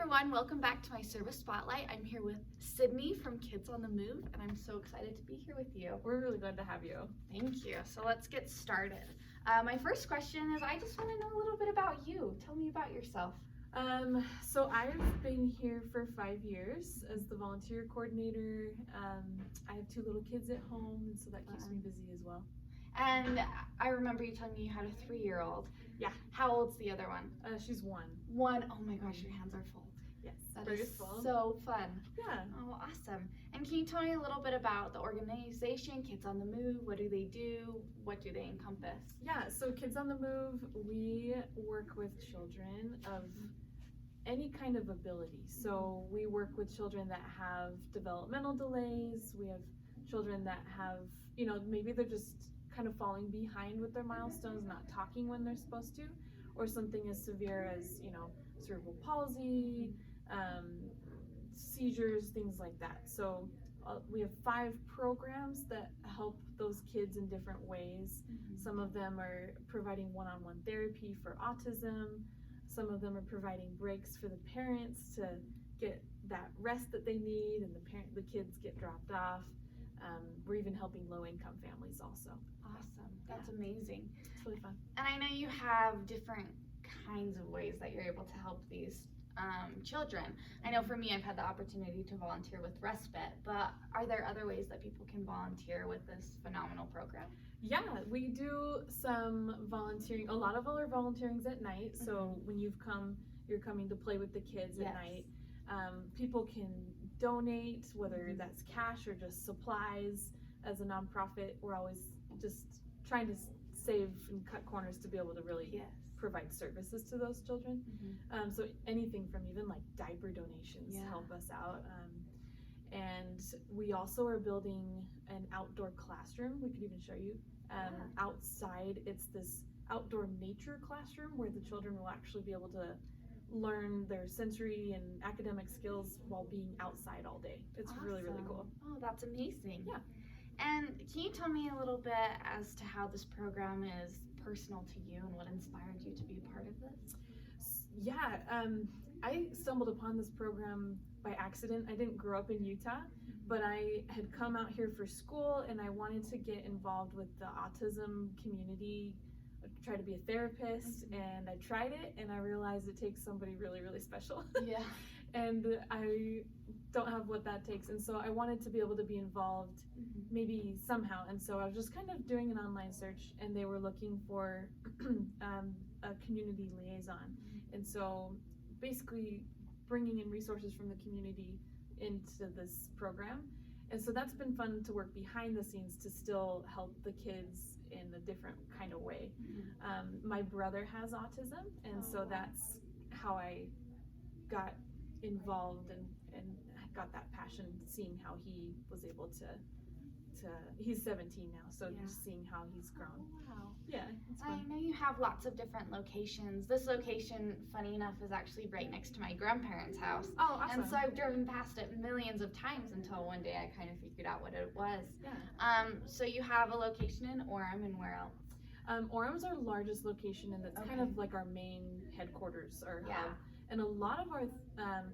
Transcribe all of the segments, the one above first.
everyone, welcome back to my service spotlight. I'm here with Sydney from Kids on the Move, and I'm so excited to be here with you. We're really glad to have you. Thank you. So let's get started. My first question is, I just want to know a little bit about you. Tell me about yourself. So I've been here for 5 years as the volunteer coordinator. I have 2 little kids at home, and so that keeps me busy as well. And I remember you telling me you had a 3-year-old. Yeah. How old's the other one? She's 1. 1. Oh my gosh, your hands are full. Yes. That very is full. so fun. Yeah. Oh, awesome. And can you tell me a little bit about the organization, Kids on the Move? What do they do? What do they encompass? Yeah, so Kids on the Move, we work with children of any kind of ability. So we work with children that have developmental delays. We have children that have, maybe they're just kind of falling behind with their milestones, not talking when they're supposed to, or something as severe as, cerebral palsy, seizures, things like that. So we have 5 programs that help those kids in different ways. Some of them are providing one-on-one therapy for autism. Some of them are providing breaks for the parents to get that rest that they need, and the kids get dropped off. We're even helping low-income families also. Awesome. That's amazing. It's really fun. And I know you have different kinds of ways that you're able to help these children. I know for me, I've had the opportunity to volunteer with Respite, but are there other ways that people can volunteer with this phenomenal program? Yeah, we do some volunteering. A lot of our volunteering's at night. So when you're coming to play with the kids at night. People can donate, whether that's cash or just supplies. As a nonprofit, we're always just trying to save and cut corners to be able to really provide services to those children. So anything from even like diaper donations help us out. And we also are building an outdoor classroom. We could even show you. Outside, it's this outdoor nature classroom where the children will actually be able to learn their sensory and academic skills while being outside all day. It's really, really cool. Oh, that's amazing. Yeah. And can you tell me a little bit as to how this program is personal to you and what inspired you to be a part of this? Yeah, I stumbled upon this program by accident. I didn't grow up in Utah, but I had come out here for school and I wanted to get involved with the autism community, try to be a therapist, and I tried it and I realized it takes somebody really, really special. Yeah. And I don't have what that takes, and so I wanted to be able to be involved maybe somehow. And so I was just kind of doing an online search, and they were looking for a community liaison. And so basically bringing in resources from the community into this program. And so that's been fun to work behind the scenes to still help the kids in a different kind of way. My brother has autism, and so that's how I got involved and got that passion, seeing how he was able to he's 17 now, so just seeing how he's grown. Oh, wow. Yeah, it's fun. I know you have lots of different locations. This location, funny enough, is actually right next to my grandparents' house. Oh, awesome. And so I've driven past it millions of times until one day I kind of figured out what it was. Yeah. So you have a location in Orem, and where else? Orem's our largest location, and it's kind of like our main headquarters or hub. And a lot of our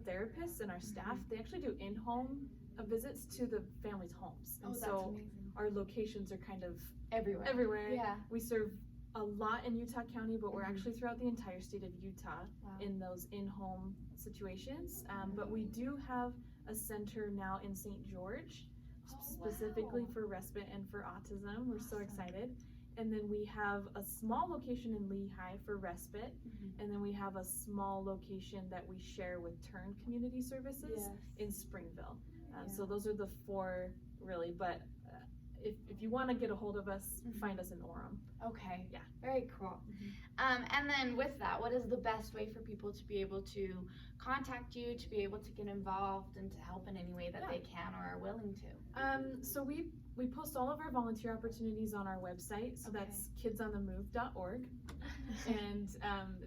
therapists and our staff, they actually do in-home visits to the families' homes. And that's so amazing. Our locations are kind of everywhere. Yeah. We serve a lot in Utah County, but we're actually throughout the entire state of Utah in those in-home situations. But we do have a center now in St. George, specifically for respite and for autism. We're so excited. And then we have a small location in Lehigh for respite, and then we have a small location that we share with Turn Community Services in Springville. So those are the 4 really, but if you want to get a hold of us, find us in Orem. Okay. Yeah. Very cool. And then with that, what is the best way for people to be able to contact you, to be able to get involved and to help in any way that they can or are willing to? So we post all of our volunteer opportunities on our website. So that's kidsonthemove.org. And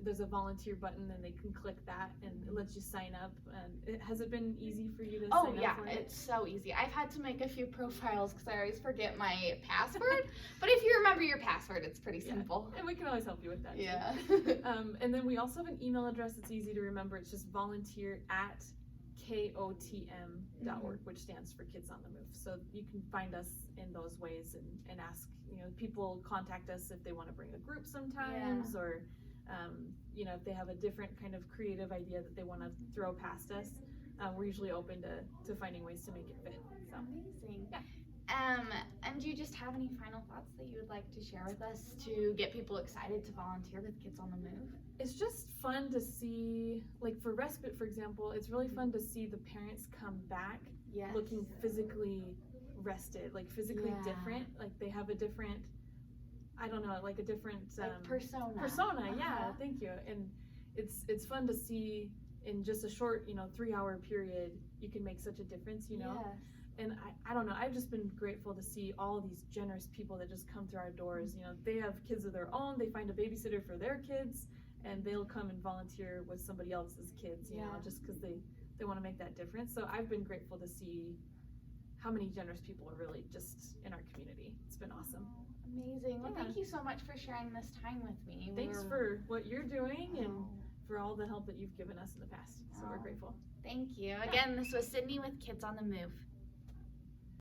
there's a volunteer button, and they can click that, and it lets you sign up. And has it been easy for you to sign up for it? It's so easy. I've had to make a few profiles because I always forget my password. But if you remember your password, it's pretty Yeah. simple. And we can always help you with that. Yeah. And then we also have an email address that's easy to remember. It's just volunteer@kotm.org, which stands for Kids on the Move. So you can find us in those ways and ask, people contact us if they want to bring a group sometimes, or, if they have a different kind of creative idea that they want to throw past us. We're usually open to finding ways to make it fit. So. Amazing. Yeah. And do you just have any final thoughts that you would like to share with us to get people excited to volunteer with Kids on the Move? It's just fun to see, like for respite, for example, it's really fun to see the parents come back looking physically rested, like physically different, like they have a different, I don't know, like a different persona. Yeah, thank you. And it's fun to see in just a short 3-hour period you can make such a difference. And I don't know, I've just been grateful to see all these generous people that just come through our doors. They have kids of their own, they find a babysitter for their kids, and they'll come and volunteer with somebody else's kids, just because they want to make that difference. So I've been grateful to see how many generous people are really just in our community. It's been awesome. Amazing. Well, thank you so much for sharing this time with me. Thanks for what you're doing and for all the help that you've given us in the past. So we're grateful. Thank you. Again, this was Sydney with Kids on the Move.